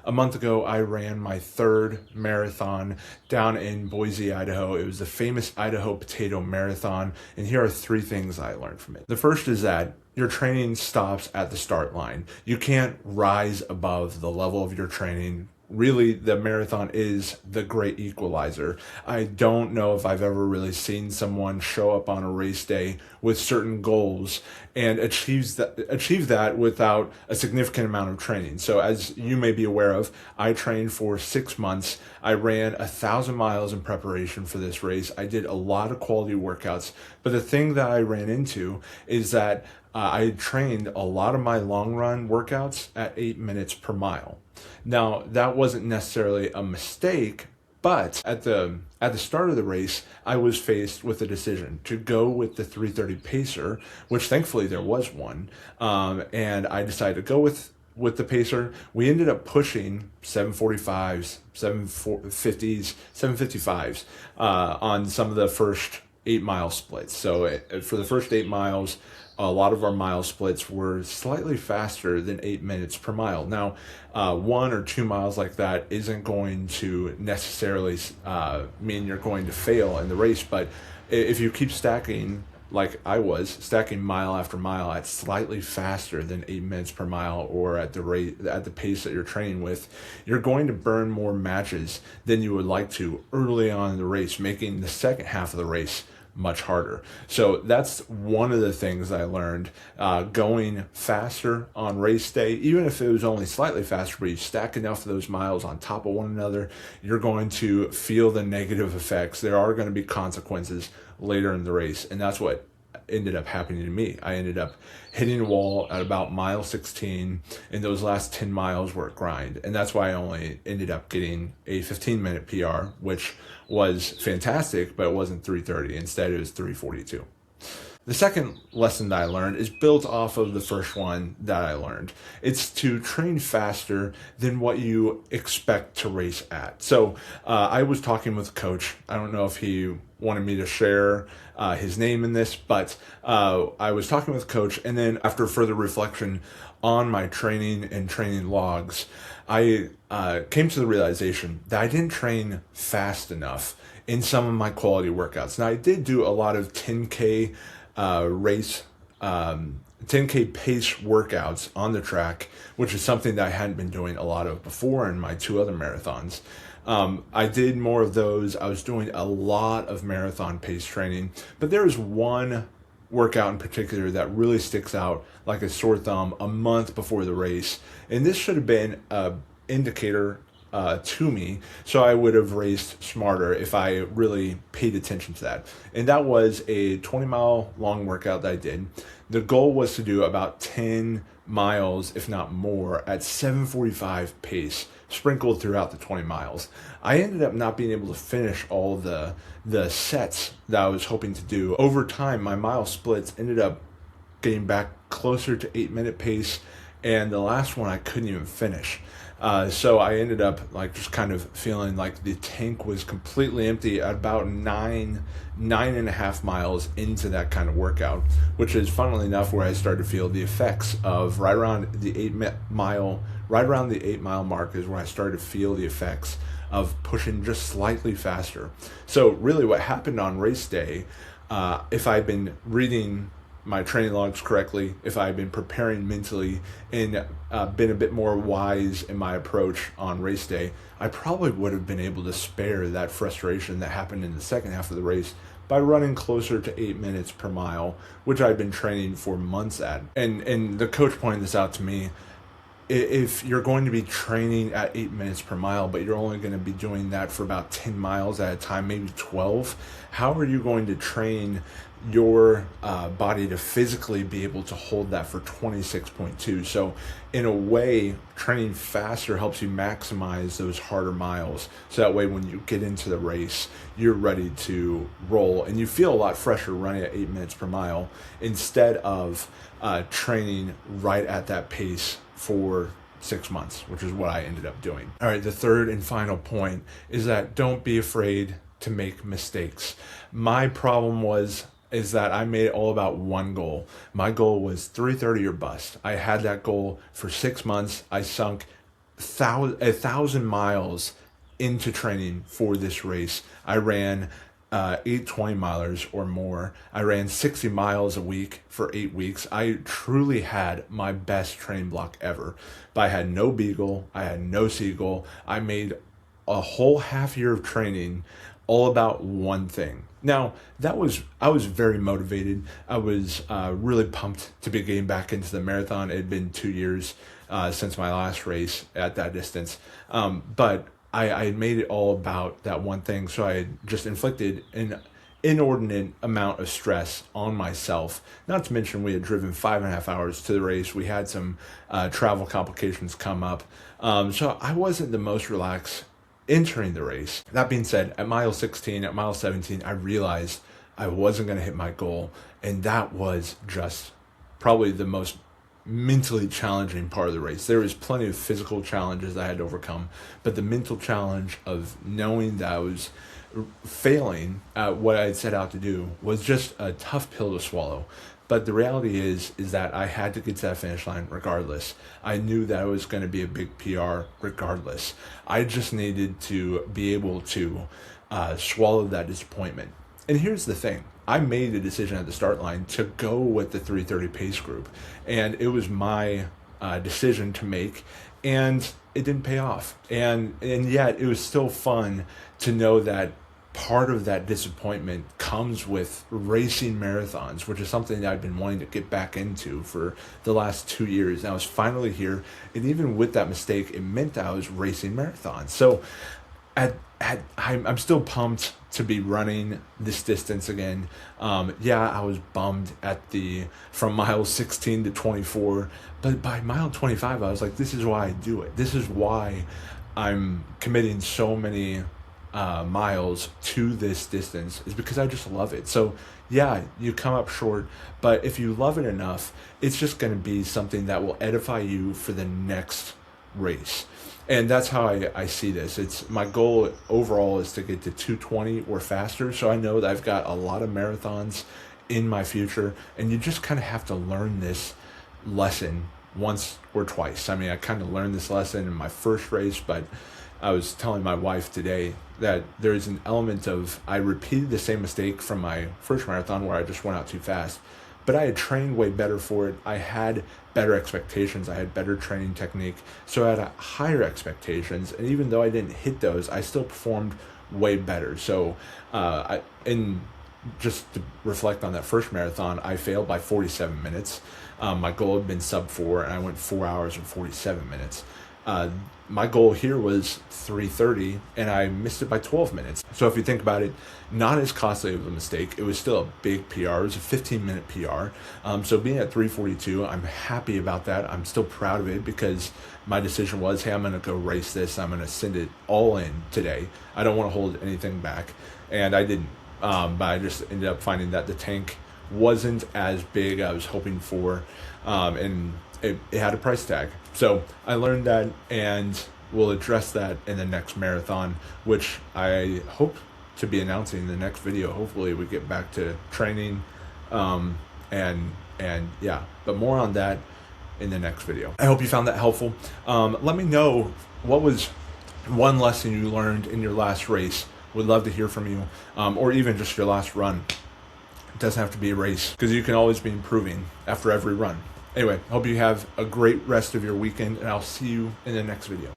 a month ago, I ran my third marathon down in Boise, Idaho. It was the famous Idaho Potato Marathon. And here are three things I learned from it. The first is that your training stops at the start line. You can't rise above the level of your training. Really, the marathon is the great equalizer. I don't know if I've ever really seen someone show up on a race day with certain goals and achieve that without a significant amount of training. So as you may be aware of, I trained for 6 months. I ran 1,000 miles in preparation for this race. I did a lot of quality workouts, but the thing that I ran into is that I trained a lot of my long run workouts at 8 minutes per mile. Now, that wasn't necessarily a mistake, but at the start of the race, I was faced with a decision to go with the 3:30 pacer, which thankfully there was one, and I decided to go with the pacer. We ended up pushing 7:45s, 7:50s, 7:55s on some of the first 8 mile splits. So for the first 8 miles, a lot of our mile splits were slightly faster than 8 minutes per mile. Now, 1 or 2 miles like that isn't going to necessarily mean you're going to fail in the race, but if you keep stacking, like I was, stacking mile after mile at slightly faster than 8 minutes per mile or at the pace that you're training with, you're going to burn more matches than you would like to early on in the race, making the second half of the race much harder. So that's one of the things I learned, going faster on race day, even if it was only slightly faster, but you stack enough of those miles on top of one another, you're going to feel the negative effects. There are going to be consequences later in the race, and that's what ended up happening to me. I ended up hitting a wall at about mile 16, and those last 10 miles were a grind. And that's why I only ended up getting a 15-minute PR, which was fantastic, but it wasn't 3:30. Instead, it was 3:42. The second lesson that I learned is built off of the first one that I learned. It's to train faster than what you expect to race at. So I was talking with a coach. I don't know if he wanted me to share his name in this, but I was talking with a coach, and then after further reflection on my training and training logs, I came to the realization that I didn't train fast enough in some of my quality workouts. Now, I did do a lot of 10K 10K pace workouts on the track, which is something that I hadn't been doing a lot of before in my 2 other marathons. I did more of those. I was doing a lot of marathon pace training, but there was one workout in particular that really sticks out like a sore thumb a month before the race. And this should have been an indicator to me, so I would have raced smarter if I really paid attention to that. And that was a 20-mile long workout that I did. The goal was to do about 10 miles, if not more, at 7:45 pace, sprinkled throughout the 20 miles. I ended up not being able to finish all the sets that I was hoping to do. Over time, my mile splits ended up getting back closer to 8-minute pace, and the last one I couldn't even finish. So I ended up just kind of feeling like the tank was completely empty at about 9.5 miles into that kind of workout, which is funnily enough where I started to feel the effects of right around the 8-mile mark is where I started to feel the effects of pushing just slightly faster. So really what happened on race day, if I'd been reading my training logs correctly, if I had been preparing mentally and been a bit more wise in my approach on race day, I probably would have been able to spare that frustration that happened in the second half of the race by running closer to 8 minutes per mile, which I'd been training for months at. And the coach pointed this out to me. If you're going to be training at 8 minutes per mile, but you're only going to be doing that for about 10 miles at a time, maybe 12, how are you going to train your body to physically be able to hold that for 26.2? So in a way, training faster helps you maximize those harder miles. So that way, when you get into the race, you're ready to roll and you feel a lot fresher running at 8 minutes per mile instead of training right at that pace for 6 months, which is what I ended up doing. All right, the third and final point is that don't be afraid to make mistakes. My problem is that I made it all about one goal. My goal was 3:30 or bust. I had that goal for 6 months. I sunk 1,000 miles into training for this race. I ran 8 20-milers or more. I ran 60 miles a week for 8 weeks. I truly had my best training block ever. But I had no beagle. I had no seagull. I made a whole half year of training all about one thing. Now, I was very motivated. I was really pumped to be getting back into the marathon. It had been 2 years since my last race at that distance. But I had made it all about that one thing. So I had just inflicted an inordinate amount of stress on myself. Not to mention we had driven 5.5 hours to the race. We had some travel complications come up. So I wasn't the most relaxed entering the race. That being said, at mile 16, at mile 17, I realized I wasn't going to hit my goal. And that was just probably the most mentally challenging part of the race. There was plenty of physical challenges I had to overcome, but the mental challenge of knowing that I was failing at what I had set out to do was just a tough pill to swallow. But the reality is that I had to get to that finish line regardless. I knew that it was going to be a big PR regardless. I just needed to be able to swallow that disappointment. And here's the thing. I made a decision at the start line to go with the 3:30 pace group. And it was my decision to make. And it didn't pay off. And yet it was still fun to know that part of that disappointment comes with racing marathons, which is something that I've been wanting to get back into for the last 2 years. And I was finally here. And even with that mistake, it meant that I was racing marathons. So I'm still pumped to be running this distance again. I was bummed from mile 16 to 24, but by mile 25, I was like, this is why I do it. This is why I'm committing so many miles to this distance, is because I just love it. So yeah, you come up short, but if you love it enough, it's just going to be something that will edify you for the next race. And that's how I see this. It's my goal overall is to get to 2:20 or faster. So I know that I've got a lot of marathons in my future, and you just kind of have to learn this lesson once or twice. I mean, I kind of learned this lesson in my first race, but I was telling my wife today that there's an element of I repeated the same mistake from my first marathon where I just went out too fast. But I had trained way better for it. I had better expectations. I had better training technique. So I had higher expectations. And even though I didn't hit those, I still performed way better. So just to reflect on that first marathon, I failed by 47 minutes. My goal had been sub 4, and I went 4 hours and 47 minutes. My goal here was 3:30, and I missed it by 12 minutes. So if you think about it, not as costly of a mistake. It was still a big PR. It was a 15-minute PR. So being at 3:42, I'm happy about that. I'm still proud of it because my decision was, hey, I'm going to go race this. I'm going to send it all in today. I don't want to hold anything back. And I didn't. But I just ended up finding that the tank wasn't as big as I was hoping for. And it had a price tag. So I learned that, and we'll address that in the next marathon, which I hope to be announcing in the next video. Hopefully we get back to training, but more on that in the next video. I hope you found that helpful. Let me know what was one lesson you learned in your last race. Would love to hear from you, or even just your last run. It doesn't have to be a race, because you can always be improving after every run. Anyway, hope you have a great rest of your weekend, and I'll see you in the next video.